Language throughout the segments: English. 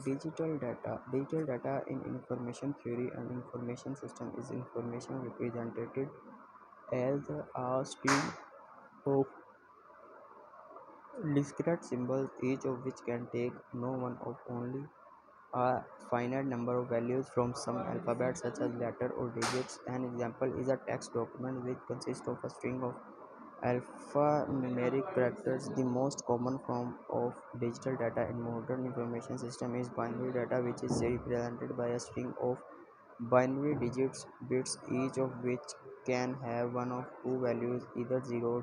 Digital data in information theory and information system is information represented as a string of discrete symbols, each of which can take no one of only a finite number of values from some alphabet such as letter or digits. An example is a text document which consists of a string of alphanumeric characters. The most common form of digital data in modern information system is binary data, which is represented by a string of binary digits, bits, each of which can have one of two values, either 0 or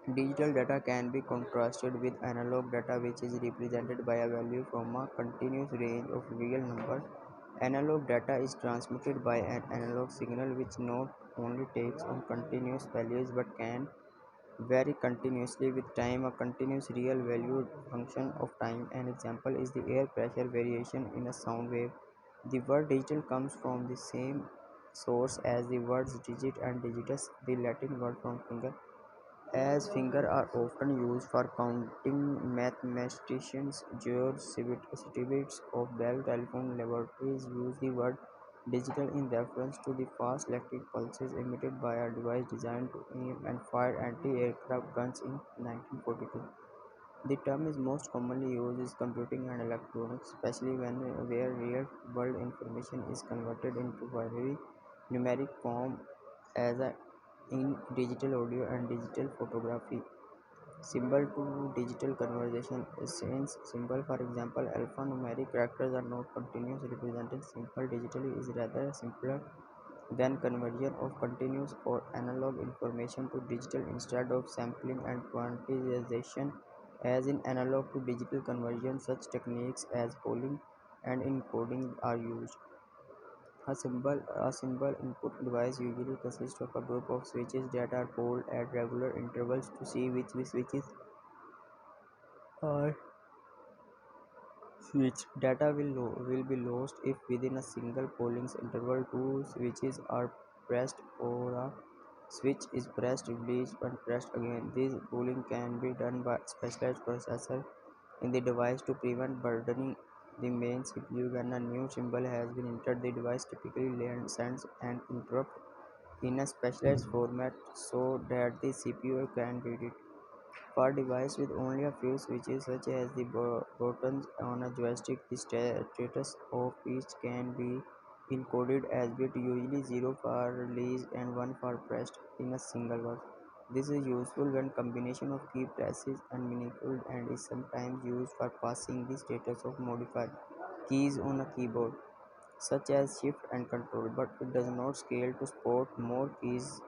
2. Digital data can be contrasted with analog data, which is represented by a value from a continuous range of real numbers. Analog data is transmitted by an analog signal which not only takes on continuous values but can vary continuously with time, a continuous real valued function of time. An example is the air pressure variation in a sound wave. The word digital comes from the same source as the words digit and digitus, the Latin word from finger. As fingers are often used for counting, mathematicians George Stiglitz of Bell Telephone Laboratories used the word digital in reference to the fast electric pulses emitted by a device designed to aim and fire anti-aircraft guns in 1942. The term is most commonly used in computing and electronics, especially when where real-world information is converted into binary numeric form as in digital audio and digital photography. Symbol to digital conversion essence symbol, for example, alphanumeric characters are not continuous represented simple digitally is rather simpler than conversion of continuous or analog information to digital instead of sampling and quantization as in analog to digital conversion. Such techniques as polling and encoding are used. A symbol input device usually consists of a group of switches that are polled at regular intervals to see which switches are switched. Data will be lost if within a single polling interval two switches are pressed or a switch is pressed, released, and pressed again. This polling can be done by specialized processor in the device to prevent burdening the main CPU. When a new symbol has been entered, the device typically sends an interrupt in a specialized format so that the CPU can read it. For devices with only a few switches, such as the buttons on a joystick, the status of each can be encoded as bit, usually 0 for release and 1 for pressed in a single word. This is useful when combination of key presses and meaningful and is sometimes used for passing the status of modified keys on a keyboard, such as shift and control, but it does not scale to support more keys